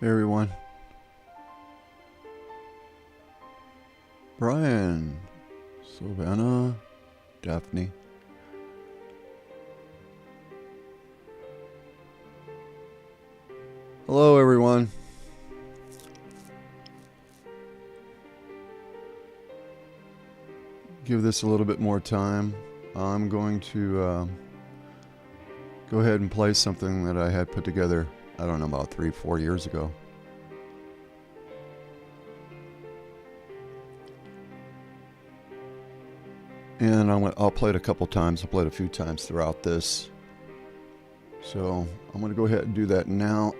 Hey everyone. Brian, Savannah, Daphne. Hello everyone. Give this a little bit more time. I'm going to go ahead and play something that I had put together, I don't know, about 3-4 years ago. And I'll play it a couple times. I'll play it a few times throughout this. So I'm going to go ahead and do that now.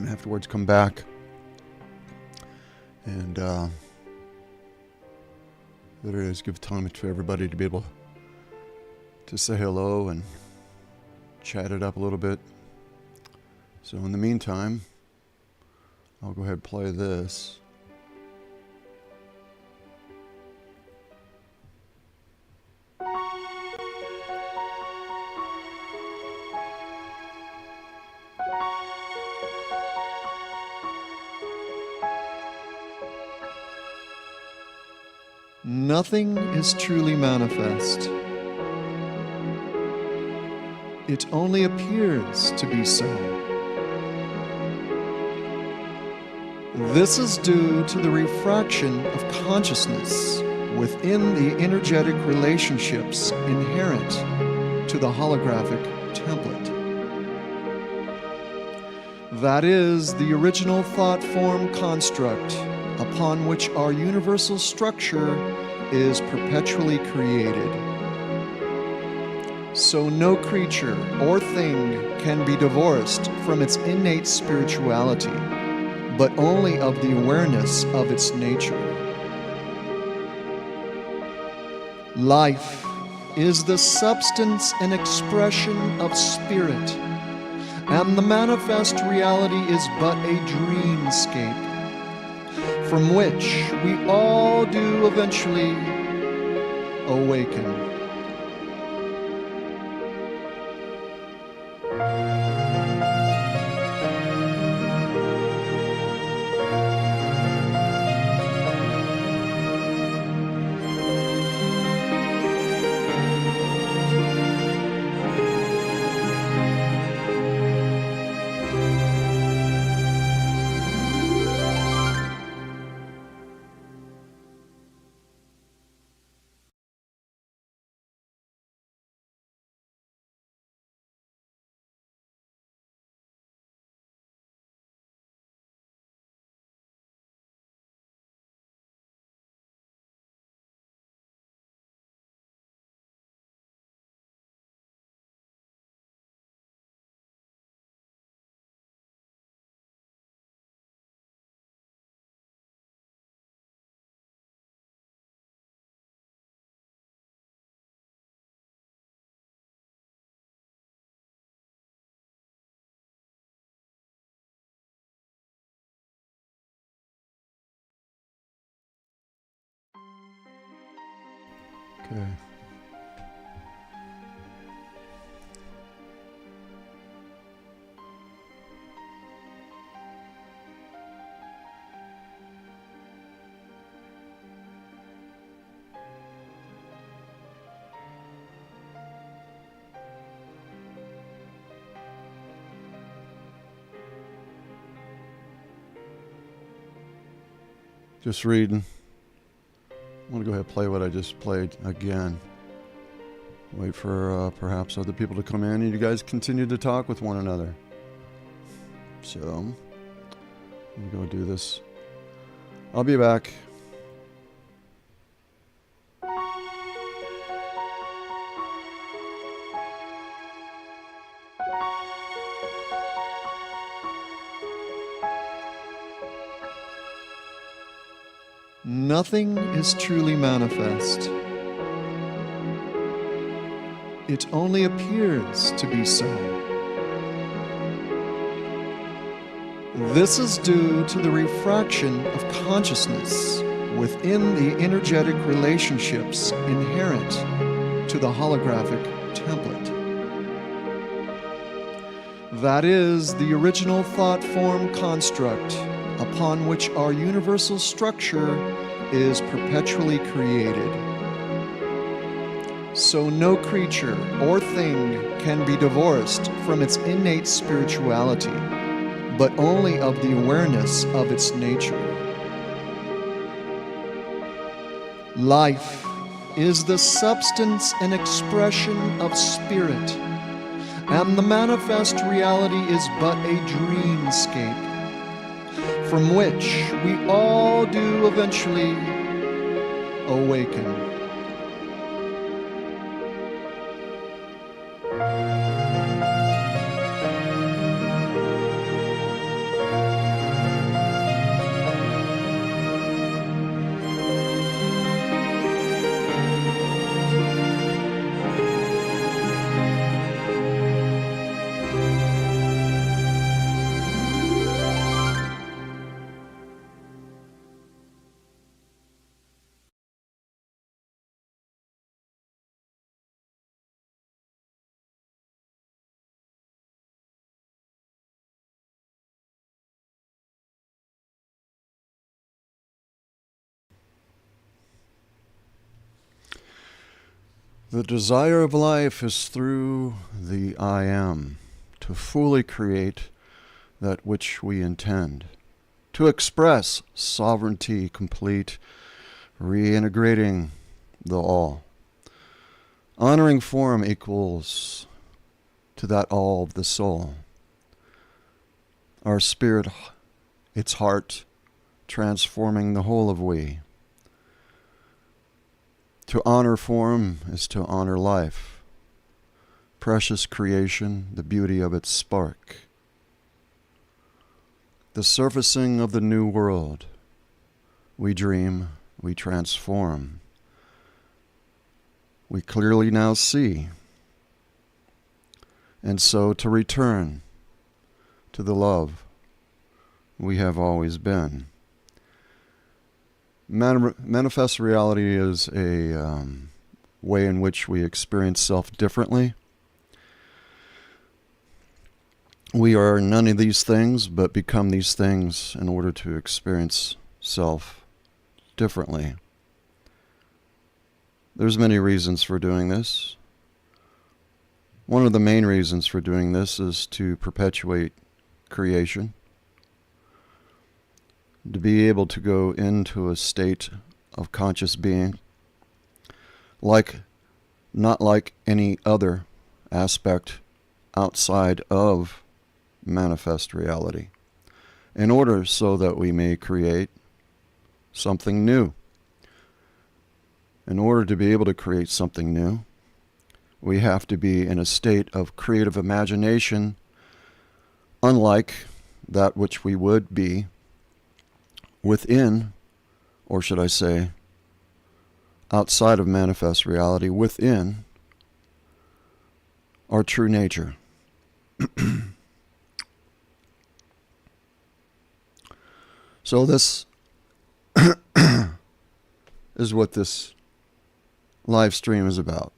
Afterwards, come back. And there it is. Give time to everybody to be able to say hello and chat it up a little bit. So in the meantime, I'll go ahead and play this. Nothing is truly manifest. It only appears to be so. This is due to the refraction of consciousness within the energetic relationships inherent to the holographic template. That is the original thought form construct upon which our universal structure is perpetually created. So no creature or thing can be divorced from its innate spirituality, but only of the awareness of its nature. Life is the substance and expression of spirit, and the manifest reality is but a dreamscape from which we all do eventually awaken. Okay. Just reading. I'm going to go ahead and play what I just played again. Wait for perhaps other people to come in and you guys continue to talk with one another. So, I'm going to go do this. I'll be back. Nothing is truly manifest. It only appears to be so. This is due to the refraction of consciousness within the energetic relationships inherent to the holographic template. That is the original thought form construct upon which our universal structure is perpetually created. So no creature or thing can be divorced from its innate spirituality, but only of the awareness of its nature. Life is the substance and expression of spirit, and the manifest reality is but a dreamscape from which we all do eventually awaken. The desire of life is through the I Am, to fully create that which we intend, to express sovereignty complete, reintegrating the all. Honoring form equals to that all of the soul. Our spirit, its heart, transforming the whole of we. To honor form is to honor life, precious creation, the beauty of its spark. The surfacing of the new world. We dream, we transform. We clearly now see. And so to return to the love we have always been. Manifest reality is a way in which we experience self differently. We are none of these things, but become these things in order to experience self differently. There's many reasons for doing this. One of the main reasons for doing this is to perpetuate creation. To be able to go into a state of conscious being, not like any other aspect outside of manifest reality, in order so that we may create something new. In order to be able to create something new, we have to be in a state of creative imagination, unlike that which we would be within, or should I say, outside of manifest reality, within our true nature. So this is what this live stream is about.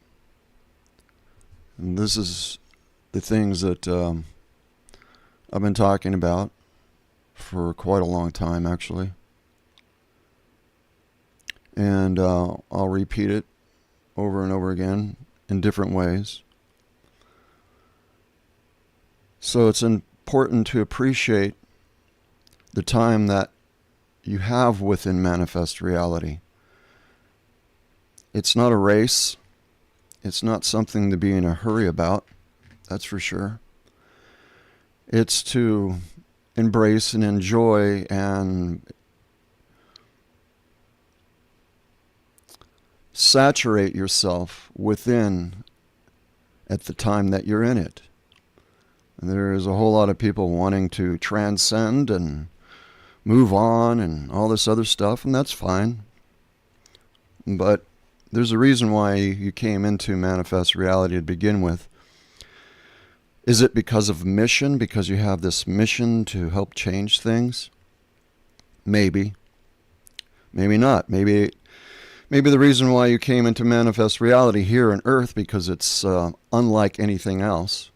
And this is the things that I've been talking about for quite a long time, actually. And I'll repeat it over and over again in different ways. So it's important to appreciate the time that you have within manifest reality. It's not a race. It's not something to be in a hurry about, that's for sure. It's to embrace and enjoy and saturate yourself within at the time that you're in it. And there's a whole lot of people wanting to transcend and move on and all this other stuff, and that's fine. But there's a reason why you came into manifest reality to begin with. Is it because of mission? Because you have this mission to help change things? Maybe. Maybe not. Maybe the reason why you came into manifest reality here on Earth because it's unlike anything else.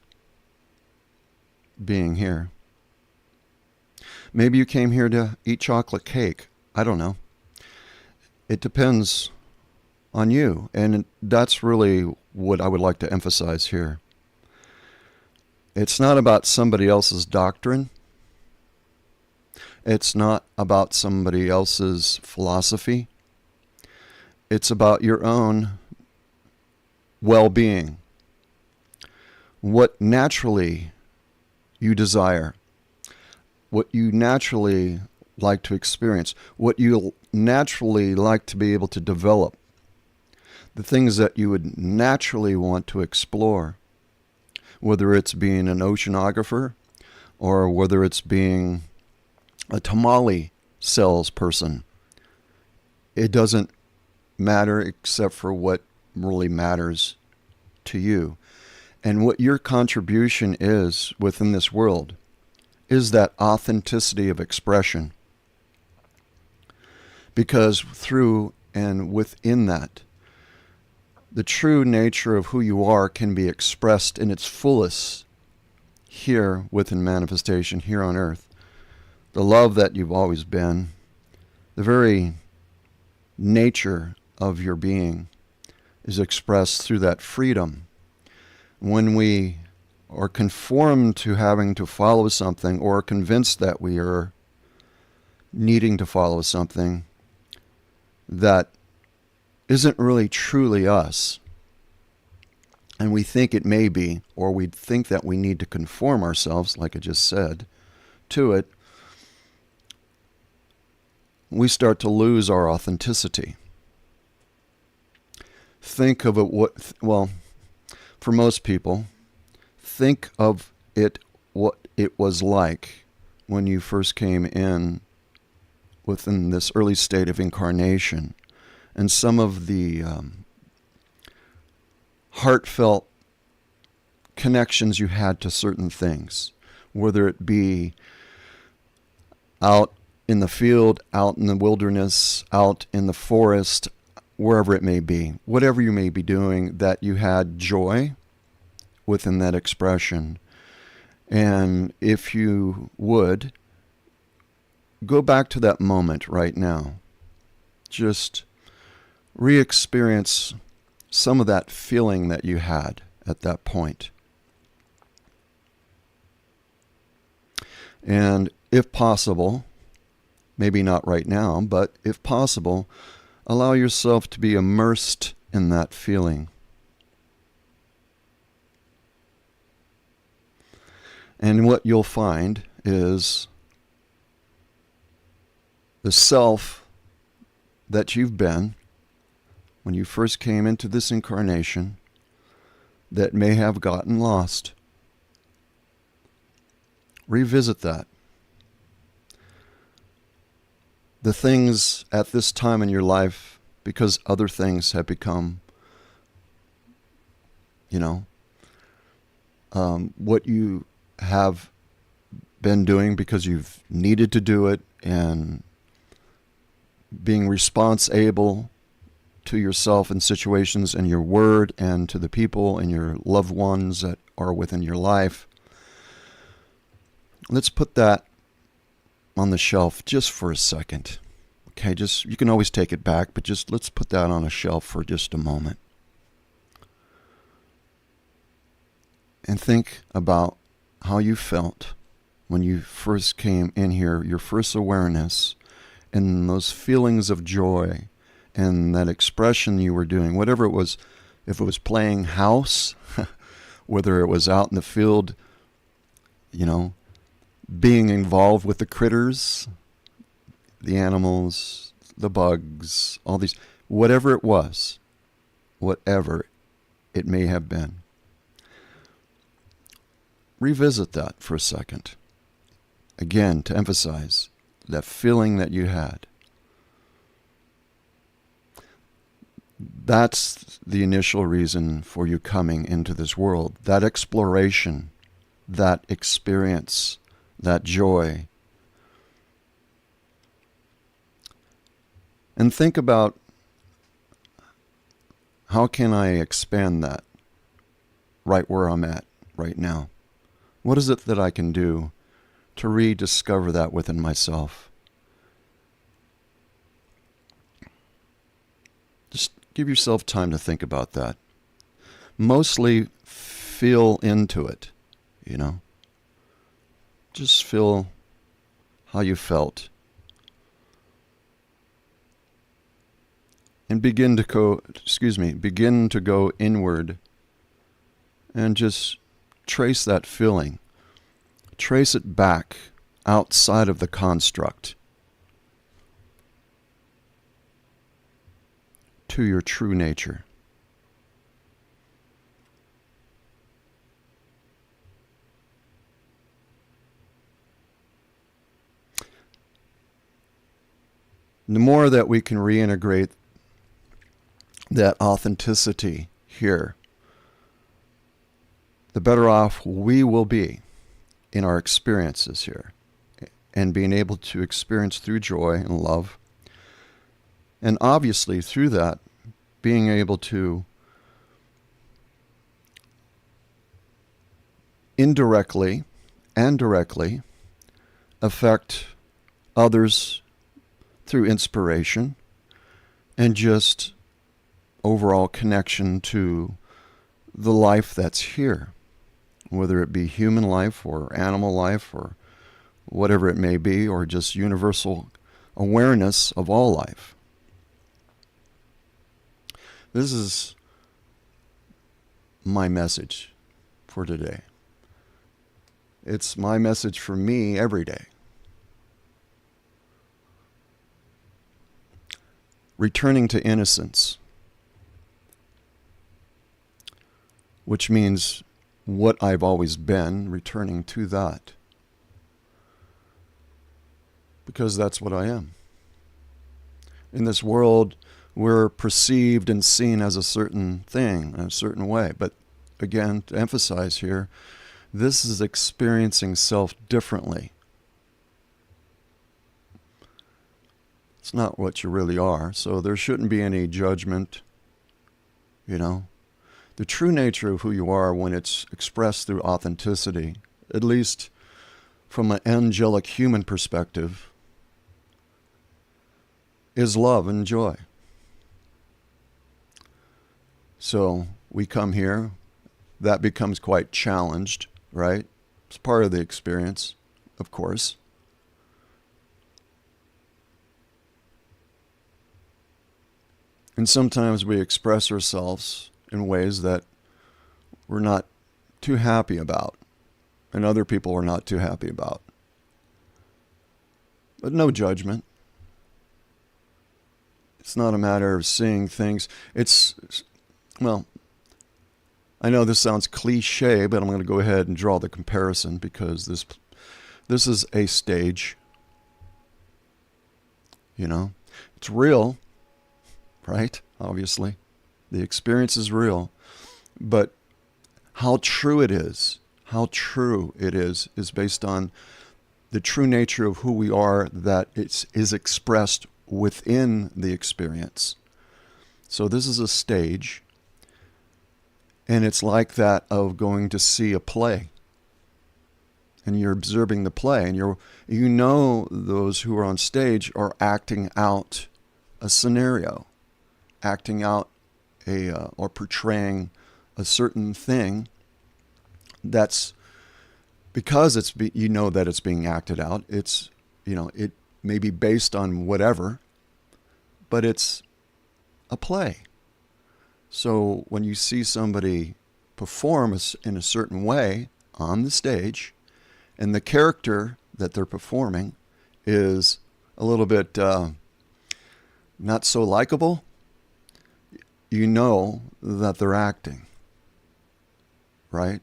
being here. Maybe you came here to eat chocolate cake. I don't know. It depends on you. And that's really what I would like to emphasize here. It's not about somebody else's doctrine. It's not about somebody else's philosophy. It's about your own well-being. What naturally you desire. What you naturally like to experience. What you naturally like to be able to develop. The things that you would naturally want to explore. Whether it's being an oceanographer or whether it's being a tamale salesperson. It doesn't matter except for what really matters to you. And what your contribution is within this world is that authenticity of expression. Because through and within that, the true nature of who you are can be expressed in its fullest here within manifestation, here on earth. The love that you've always been, the very nature of your being is expressed through that freedom. When we are conformed to having to follow something or convinced that we are needing to follow something that isn't really truly us, and we think it may be, or we think that we need to conform ourselves, like I just said, to it, we start to lose our authenticity. Think of it, well, for most people, think of it what it was like when you first came in within this early state of incarnation, and some of the heartfelt connections you had to certain things, whether it be out in the field, out in the wilderness, out in the forest, wherever it may be, whatever you may be doing, that you had joy within that expression. And if you would, go back to that moment right now. Just re-experience some of that feeling that you had at that point. And if possible, maybe not right now, but if possible, allow yourself to be immersed in that feeling. And what you'll find is the self that you've been when you first came into this incarnation that may have gotten lost. Revisit that. The things at this time in your life, because other things have become, what you have been doing because you've needed to do it, and being responsible to yourself in situations and your word and to the people and your loved ones that are within your life. Let's put that on the shelf just for a second. Okay, you can always take it back, but just let's put that on a shelf for just a moment. And think about how you felt when you first came in here, your first awareness, and those feelings of joy, and that expression you were doing, whatever it was, if it was playing house, whether it was out in the field, being involved with the critters, the animals, the bugs, all these, whatever it was, whatever it may have been. Revisit that for a second. Again, to emphasize that feeling that you had. That's the initial reason for you coming into this world. That exploration, that experience, that joy. And think about, how can I expand that right where I'm at right now? What is it that I can do to rediscover that within myself? Just give yourself time to think about that. Mostly feel into it, you know. Just feel how you felt. And begin to go inward and just trace that feeling. Trace it back outside of the construct to your true nature. The more that we can reintegrate that authenticity here, the better off we will be in our experiences here, and being able to experience through joy and love. And obviously through that, being able to indirectly and directly affect others through inspiration and just overall connection to the life that's here, whether it be human life or animal life or whatever it may be, or just universal awareness of all life. This is my message for today. It's my message for me every day. Returning to innocence, which means what I've always been, returning to that. Because that's what I am. In this world, we're perceived and seen as a certain thing, in a certain way. But again, to emphasize here, this is experiencing self differently. It's not what you really are, so there shouldn't be any judgment, you know. The true nature of who you are when it's expressed through authenticity, at least from an angelic human perspective, is love and joy. So we come here, that becomes quite challenged, right? It's part of the experience, of course. And sometimes we express ourselves in ways that we're not too happy about, and other people are not too happy about. But no judgment. It's not a matter of seeing things. Well, I know this sounds cliche, but I'm going to go ahead and draw the comparison because this is a stage. You know, it's real. Right? Obviously. The experience is real. But how true it is based on the true nature of who we are, that is expressed within the experience. So this is a stage, and it's like that of going to see a play. And you're observing the play, and you know those who are on stage are acting out a scenario. Acting out or portraying a certain thing. That's because you know that it's being acted out. It's, it may be based on whatever, but it's a play. So when you see somebody perform in a certain way on the stage, and the character that they're performing is a little bit not so likable, you know that they're acting, right?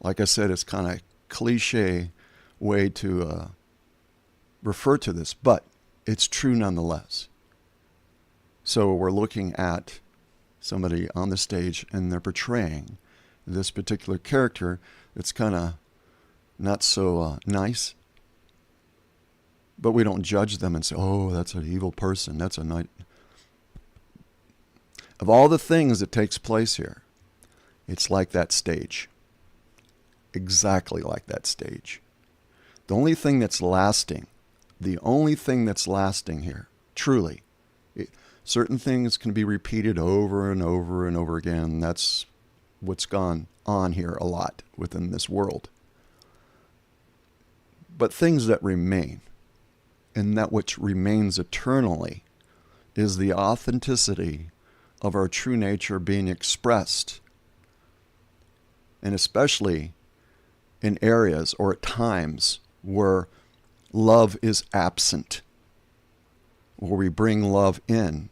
Like I said, it's kind of cliche way to refer to this, but it's true nonetheless. So we're looking at somebody on the stage and they're portraying this particular character that's kind of not so nice, but we don't judge them and say, oh, that's an evil person. That's a night. Of all the things that takes place here, it's like that stage. exactly like that stage. The only thing that's lasting here, truly, certain things can be repeated over and over and over again. That's what's gone on here a lot within this world. But things that remain, and that which remains eternally, is the authenticity of our true nature being expressed, and especially in areas or at times where love is absent, where we bring love in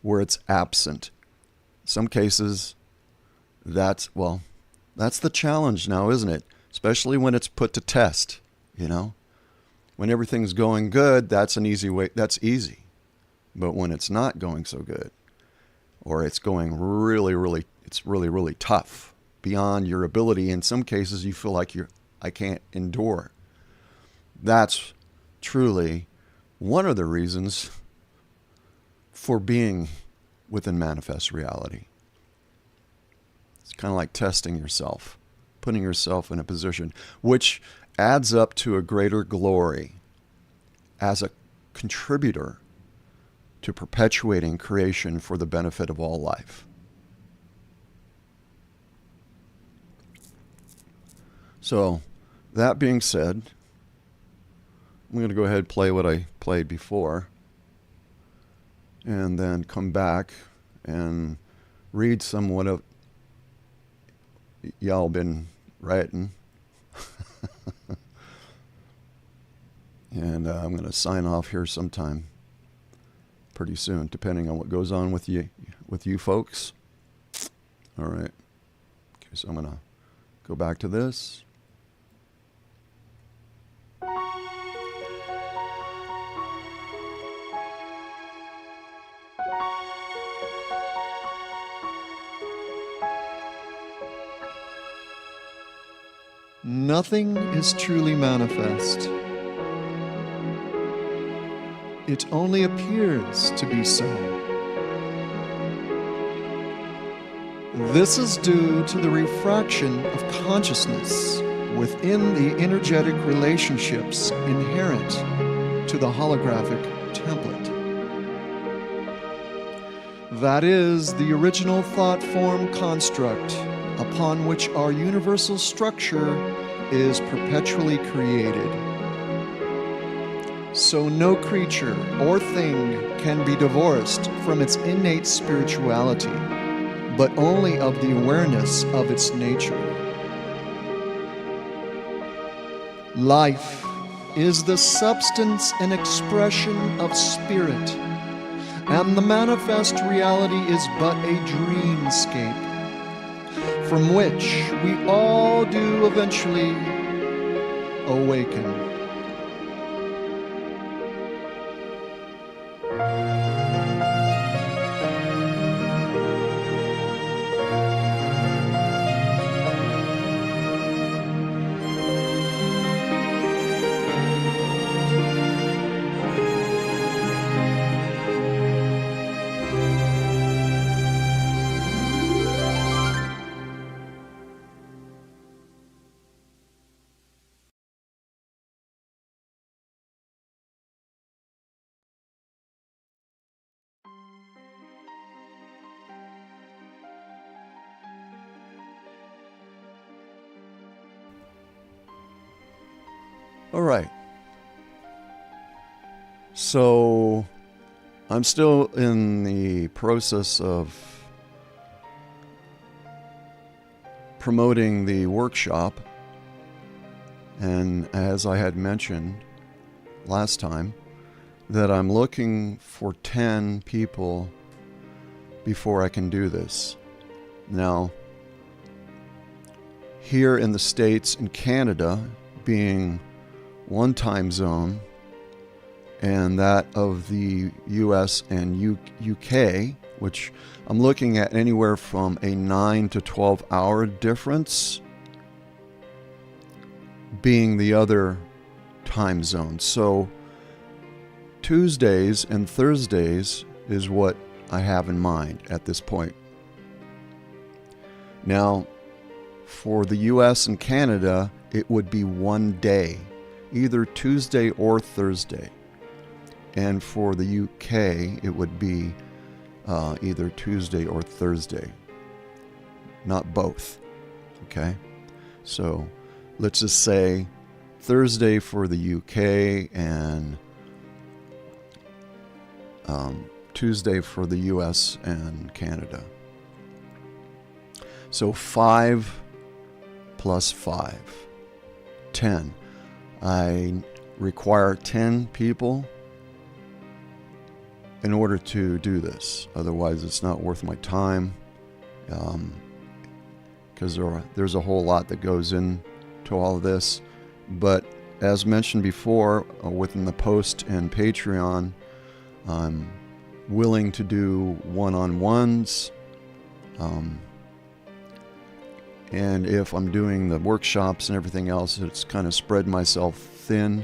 where it's absent. Some cases, that's the challenge now, isn't it? Especially when it's put to test, When everything's going good, that's an easy way, that's easy. But when it's not going so good, or it's going really tough, beyond your ability, in some cases you feel like I can't endure. That's truly one of the reasons for being within manifest reality. It's kind of like testing yourself, putting yourself in a position which adds up to a greater glory as a contributor to perpetuating creation for the benefit of all life. So, that being said, I'm going to go ahead and play what I played before, and then come back and read some what y'all been writing. And I'm going to sign off here sometime pretty soon, depending on what goes on with you folks. All right. Okay, so I'm going to go back to this. Nothing is truly manifest. It only appears to be so. This is due to the refraction of consciousness within the energetic relationships inherent to the holographic template. That is the original thought form construct upon which our universal structure is perpetually created. So no creature or thing can be divorced from its innate spirituality, but only of the awareness of its nature. Life is the substance and expression of spirit, and the manifest reality is but a dreamscape, from which we all do eventually awaken. All right. So I'm still in the process of promoting the workshop. And as I had mentioned last time, that I'm looking for 10 people before I can do this. Now, here in the States and Canada, being one time zone, and that of the US and UK, which I'm looking at anywhere from a 9 to 12 hour difference, being the other time zone. So Tuesdays and Thursdays is what I have in mind at this point. Now, For the US and Canada, it would be one day, either Tuesday or Thursday. And for the UK, it would be either Tuesday or Thursday, not both. Okay? So let's just say Thursday for the UK and Tuesday for the US and Canada. So 5 plus 5, 10. I require 10 people in order to do this. Otherwise, it's not worth my time, because there's a whole lot that goes into all of this. But as mentioned before, within the post and Patreon, I'm willing to do one-on-ones. And if I'm doing the workshops and everything else, it's kind of spread myself thin,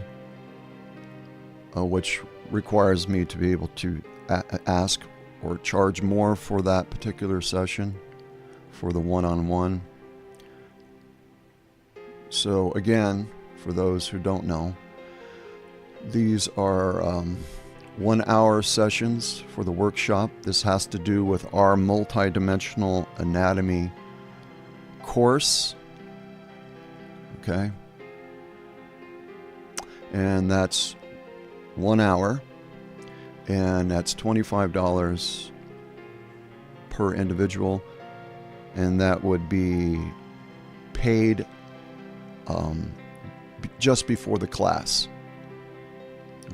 which requires me to be able to ask or charge more for that particular session, for the one-on-one. So again, for those who don't know, these are 1 hour sessions for the workshop. This has to do with our multidimensional anatomy course. Okay. And that's 1 hour. And that's $25 per individual. And that would be paid just before the class.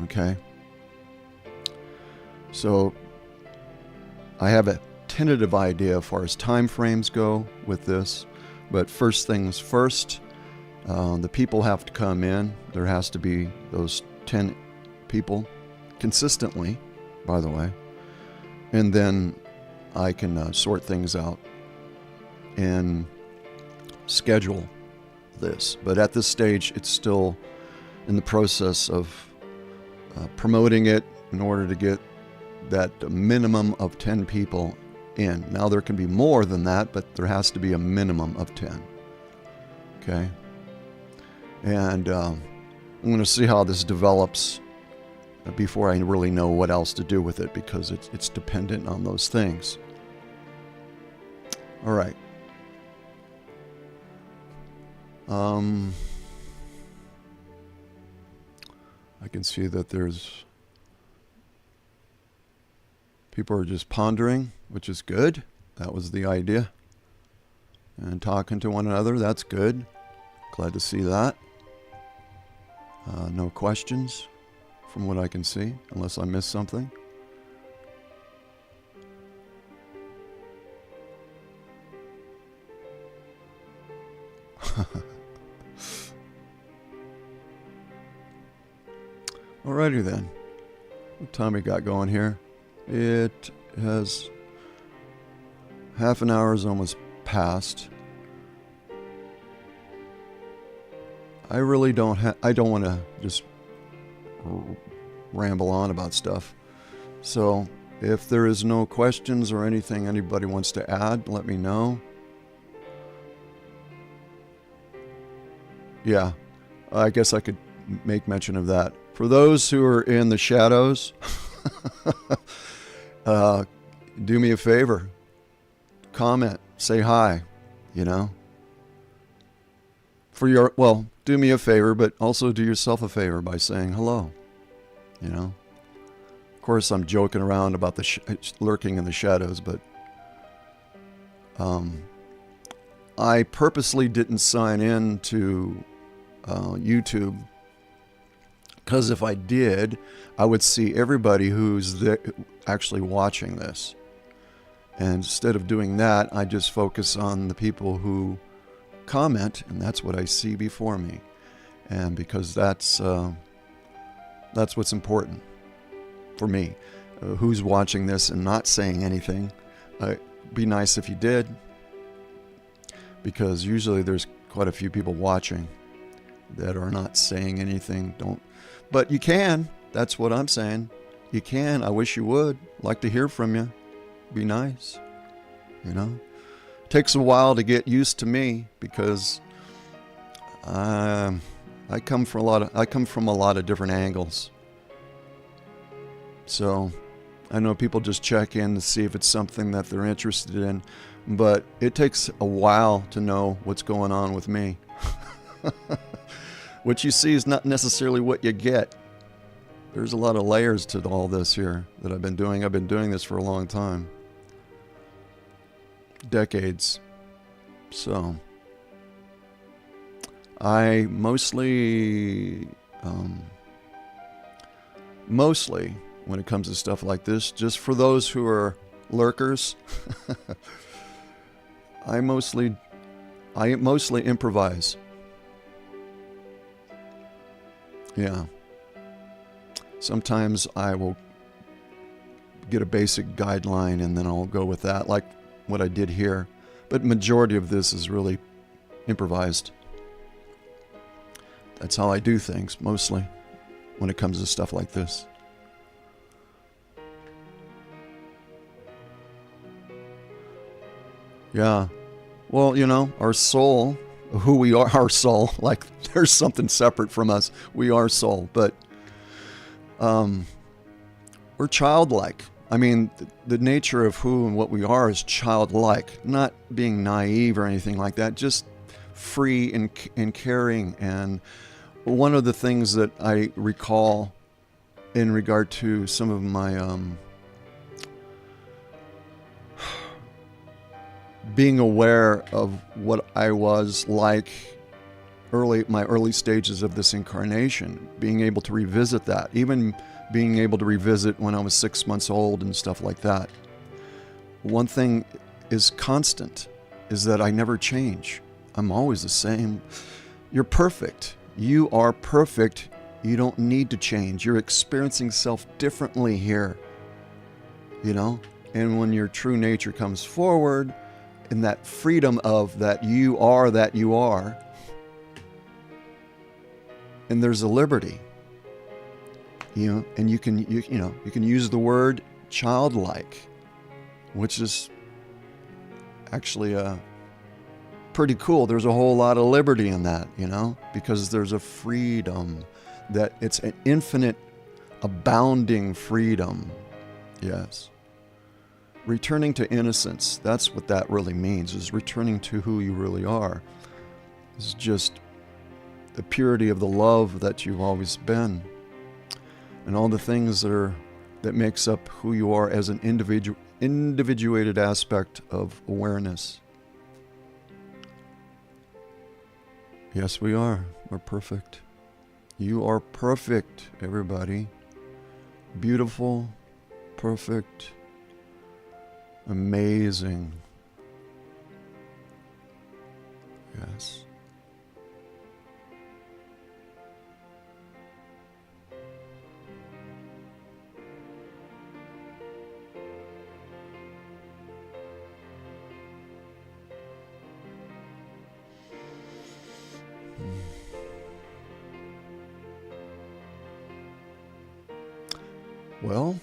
Okay. So I have a tentative idea as far as time frames go with this, but first things first, the people have to come in. There has to be those 10 people consistently, by the way, and then I can sort things out and schedule this. But at this stage, it's still in the process of promoting it in order to get that minimum of 10 people in. Now there can be more than that, but there has to be a minimum of 10. Okay? And I'm going to see how this develops before I really know what else to do with it, because it's dependent on those things. All right. I can see that there's people are just pondering, which is good. That was the idea. And talking to one another, that's good. Glad to see that. No questions from what I can see, unless I missed something. Alrighty then. What time we got going here? It has half an hour is almost passed. I really don't want to just ramble on about stuff. So if there is no questions or anything anybody wants to add, let me know. Yeah, I guess I could make mention of that. For those who are in the shadows, do me a favor. Comment, say hi, you know. Do me a favor, but also do yourself a favor by saying hello, you know. Of course, I'm joking around about the lurking in the shadows, but I purposely didn't sign in to YouTube, because if I did, I would see everybody who's actually watching this. And instead of doing that, I just focus on the people who comment, and that's what I see before me. And because that's what's important for me. Who's watching this and not saying anything? Be nice if you did, because usually there's quite a few people watching that are not saying anything. But you can. That's what I'm saying. You can. I wish you would. Like to hear from you. Be nice. You know? Takes a while to get used to me because I come from a lot of different angles. So I know people just check in to see if it's something that they're interested in, but it takes a while to know what's going on with me. What you see is not necessarily what you get. There's a lot of layers to all this here that I've been doing. I've been doing this for a long time. Decades. So I mostly when it comes to stuff like this, just for those who are lurkers, I mostly improvise. Yeah. Sometimes I will get a basic guideline and then I'll go with that, like what I did here. But majority of this is really improvised. That's how I do things, mostly, when it comes to stuff like this. Yeah. Well, you know, our soul, who we are, our soul, like there's something separate from us. We are soul, but we're childlike. I mean, the nature of who and what we are is childlike, not being naive or anything like that, just free and caring. And one of the things that I recall in regard to some of my being aware of what I was like my early stages of this incarnation, being able to revisit that, even being able to revisit when I was 6 months old and stuff like that. One thing is constant, is that I never change. I'm always the same. You're perfect. You are perfect. You don't need to change. You're experiencing self differently here, you know? And when your true nature comes forward, in that freedom of that you are, and there's a liberty, you know, and you can use the word childlike, which is actually pretty cool. There's a whole lot of liberty in that, you know, because there's a freedom that it's an infinite, abounding freedom. Yes. Returning to innocence, that's what that really means, is returning to who you really are. It's just the purity of the love that you've always been, and all the things that makes up who you are as an individuated aspect of awareness. Yes, we are. We're perfect. You are perfect, everybody. Beautiful, perfect, amazing. Yes. Well,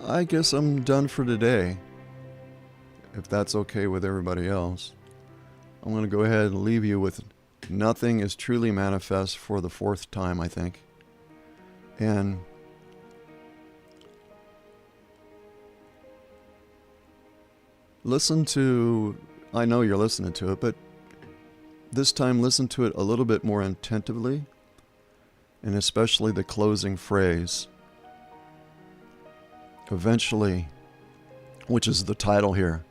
I guess I'm done for today, if that's okay with everybody else. I'm going to go ahead and leave you with nothing is truly manifest for the 4th time, I think. And listen to, I know you're listening to it, but this time listen to it a little bit more attentively, and especially the closing phrase. Eventually, which is the title here.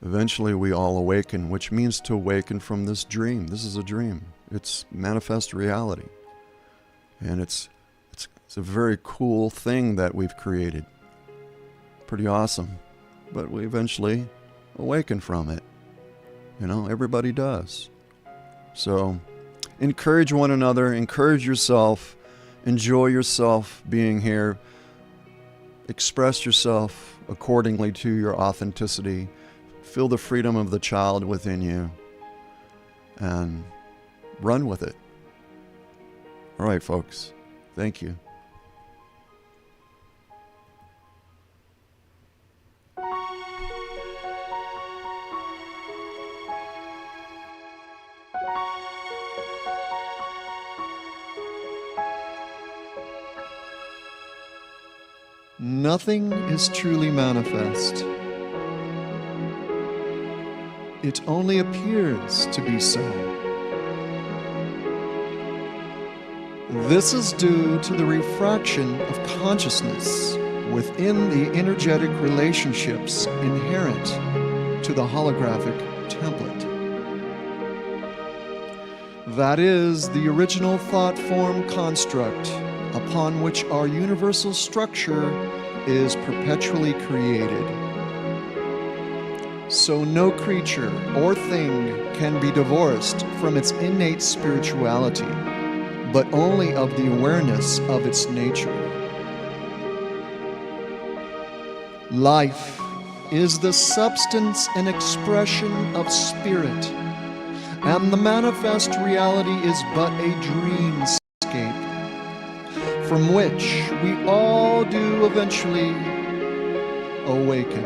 Eventually we all awaken, which means to awaken from this dream. This is a dream. It's manifest reality. And it's a very cool thing that we've created. Pretty awesome. But we eventually awaken from it. You know, everybody does. So encourage one another, encourage yourself, enjoy yourself being here. Express yourself accordingly to your authenticity. Feel the freedom of the child within you and run with it. All right, folks. Thank you. Nothing is truly manifest. It only appears to be so. This is due to the refraction of consciousness within the energetic relationships inherent to the holographic template. That is the original thought form construct upon which our universal structure is perpetually created. So no creature or thing can be divorced from its innate spirituality, but only of the awareness of its nature. Life is the substance and expression of spirit, and the manifest reality is but a dreamscape from which we all do eventually awaken.